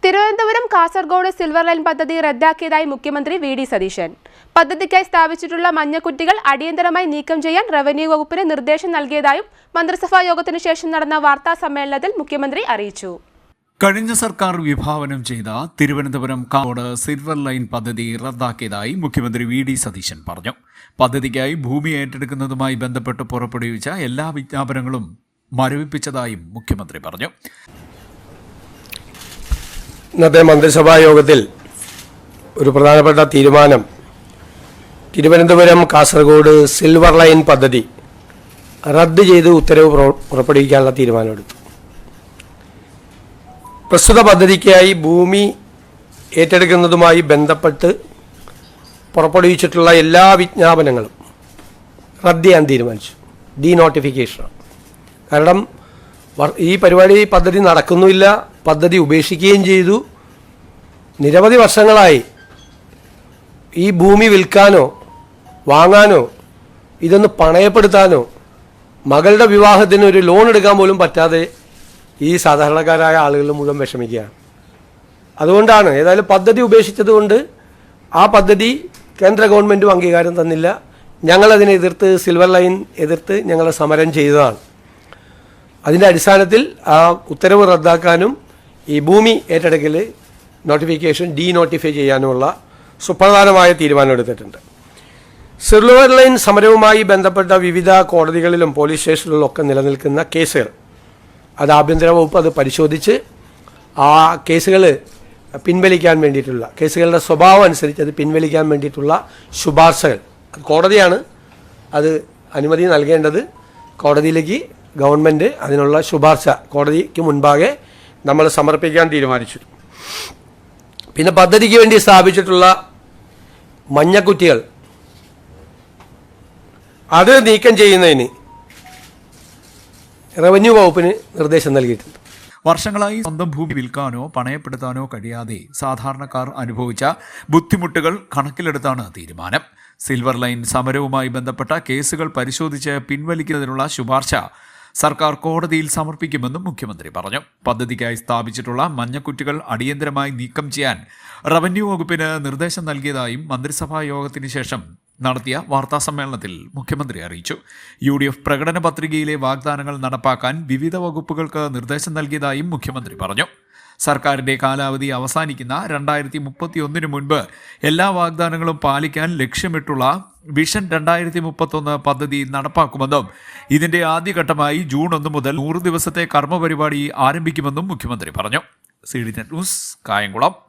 Thiruvananthapuram Kasaragod silver line പദ്ധതി റദ്ദാക്കിയതായി മുഖ്യമന്ത്രി VD. Satheesan. പദ്ധതിക്കായി സ്ഥാപിച്ചിട്ടുള്ള മഞ്ഞക്കുറ്റികൾ അടിയന്തരമായി നീക്കം ചെയ്യാൻ റവന്യൂ വകുപ്പിന് നിർദ്ദേശം നൽകിയതായും മന്ത്രിസഭാ യോഗത്തിനു ശേഷം നടന്ന വാർത്താ സമ്മേളനത്തിൽ മുഖ്യമന്ത്രി അറിയിച്ചു. കഴിഞ്ഞ സർക്കാർ വിഭാവനം ചെയ്ത തിരുവനന്തപുരം കാസർഗോഡ് സിൽവർ ലൈൻ പദ്ധതി റദ്ദാക്കിയതായി മുഖ്യമന്ത്രി വി.ഡി. സതീശൻ പറഞ്ഞു. പദ്ധതിക്കായി ഭൂമി ഏറ്റെടുക്കുന്നതുമായി ബന്ധപ്പെട്ട് പുറപ്പെടുവിച്ച എല്ലാ വിജ്ഞാപനങ്ങളും മരവിപ്പിച്ചതായും മുഖ്യമന്ത്രി പറഞ്ഞു. ഇന്നത്തെ മന്ത്രിസഭാ യോഗത്തിൽ ഒരു പ്രധാനപ്പെട്ട തീരുമാനം തിരുവനന്തപുരം കാസർഗോഡ് സിൽവർ ലൈൻ പദ്ധതി റദ്ദ് ചെയ്ത് ഉത്തരവ് പുറപ്പെടുവിക്കാനുള്ള തീരുമാനമെടുത്തു. പ്രസ്തുത പദ്ധതിക്കായി ഭൂമി ഏറ്റെടുക്കുന്നതുമായി ബന്ധപ്പെട്ട് പുറപ്പെടുവിച്ചിട്ടുള്ള എല്ലാ വിജ്ഞാപനങ്ങളും റദ്ദ് ചെയ്യാൻ തീരുമാനിച്ചു. ഡീനോട്ടിഫിക്കേഷനാണ്. കാരണം ഈ പദ്ധതി നടക്കുന്നില്ല, പദ്ധതി ഉപേക്ഷിക്കുകയും ചെയ്തു. നിരവധി വർഷങ്ങളായി ഈ ഭൂമി വിൽക്കാനോ വാങ്ങാനോ ഇതൊന്ന് പണയപ്പെടുത്താനോ മകളുടെ വിവാഹത്തിന് ഒരു ലോൺ എടുക്കാൻ പോലും പറ്റാതെ ഈ സാധാരണക്കാരായ ആളുകൾ മുഴുവൻ വിഷമിക്കുകയാണ്. അതുകൊണ്ടാണ് ഏതായാലും പദ്ധതി ഉപേക്ഷിച്ചതുകൊണ്ട് ആ പദ്ധതി കേന്ദ്ര ഗവൺമെൻറ്റും അംഗീകാരം തന്നില്ല. ഞങ്ങളതിനെ എതിർത്ത് സിൽവർ ലൈൻ എതിർത്ത് ഞങ്ങൾ സമരം ചെയ്തതാണ്. അതിൻ്റെ അടിസ്ഥാനത്തിൽ ആ ഉത്തരവ് റദ്ദാക്കാനും ഈ ഭൂമി ഏറ്റെടുക്കൽ നോട്ടിഫിക്കേഷൻ ഡീനോട്ടിഫൈ ചെയ്യാനുമുള്ള സുപ്രധാനമായ തീരുമാനമെടുത്തിട്ടുണ്ട്. സിൽവർ ലൈൻ സമരവുമായി ബന്ധപ്പെട്ട വിവിധ കോടതികളിലും പോലീസ് സ്റ്റേഷനുകളിലൊക്കെ നിലനിൽക്കുന്ന കേസുകൾ അത് ആഭ്യന്തര വകുപ്പ് അത് പരിശോധിച്ച് ആ കേസുകൾ പിൻവലിക്കാൻ വേണ്ടിയിട്ടുള്ള കേസുകളുടെ സ്വഭാവം അനുസരിച്ച് അത് പിൻവലിക്കാൻ വേണ്ടിയിട്ടുള്ള ശുപാർശകൾ കോടതിയാണ് അത് അനുമതി നൽകേണ്ടത്. കോടതിയിലേക്ക് ഗവൺമെൻറ് അതിനുള്ള ശുപാർശ കോടതിക്ക് മുൻപാകെ നമ്മൾ സമർപ്പിക്കാൻ തീരുമാനിച്ചു. പിന്നെ പദ്ധതിക്ക് വേണ്ടി സ്ഥാപിച്ചിട്ടുള്ള മഞ്ഞക്കുറ്റികൾ അത് നീക്കം ചെയ്യുന്നതിന് റവന്യൂ വകുപ്പിന് നിർദ്ദേശം നൽകിയിട്ടുണ്ട്. വർഷങ്ങളായി സ്വന്തം ഭൂമി വിൽക്കാനോ പണയപ്പെടുത്താനോ കഴിയാതെ സാധാരണക്കാർ അനുഭവിച്ച ബുദ്ധിമുട്ടുകൾ കണക്കിലെടുത്താണ് തീരുമാനം. സിൽവർ ലൈൻ സമരവുമായി ബന്ധപ്പെട്ട കേസുകൾ പരിശോധിച്ച് പിൻവലിക്കുന്നതിനുള്ള ശുപാർശ സർക്കാർ കോടതിയിൽ സമർപ്പിക്കുമെന്നും മുഖ്യമന്ത്രി പറഞ്ഞു. പദ്ധതിക്കായി സ്ഥാപിച്ചിട്ടുള്ള മഞ്ഞക്കുറ്റികൾ അടിയന്തരമായി നീക്കം ചെയ്യാൻ റവന്യൂ വകുപ്പിന് നിർദ്ദേശം നൽകിയതായും മന്ത്രിസഭാ യോഗത്തിന് ശേഷം നടത്തിയ വാർത്താസമ്മേളനത്തിൽ മുഖ്യമന്ത്രി അറിയിച്ചു. UDF പ്രകടന പത്രികയിലെ വാഗ്ദാനങ്ങൾ നടപ്പാക്കാൻ വിവിധ വകുപ്പുകൾക്ക് നിർദ്ദേശം നൽകിയതായും മുഖ്യമന്ത്രി പറഞ്ഞു. സർക്കാരിൻ്റെ കാലാവധി അവസാനിക്കുന്ന 2031 മുൻപ് എല്ലാ വാഗ്ദാനങ്ങളും പാലിക്കാൻ ലക്ഷ്യമിട്ടുള്ള വിഷൻ 2031 പദ്ധതി നടപ്പാക്കുമെന്നും ഇതിൻ്റെ ആദ്യഘട്ടമായി ജൂൺ 1 മുതൽ 100 ദിവസത്തെ കർമ്മപരിപാടി ആരംഭിക്കുമെന്നും മുഖ്യമന്ത്രി പറഞ്ഞു. CDNet news, Kayamkulam.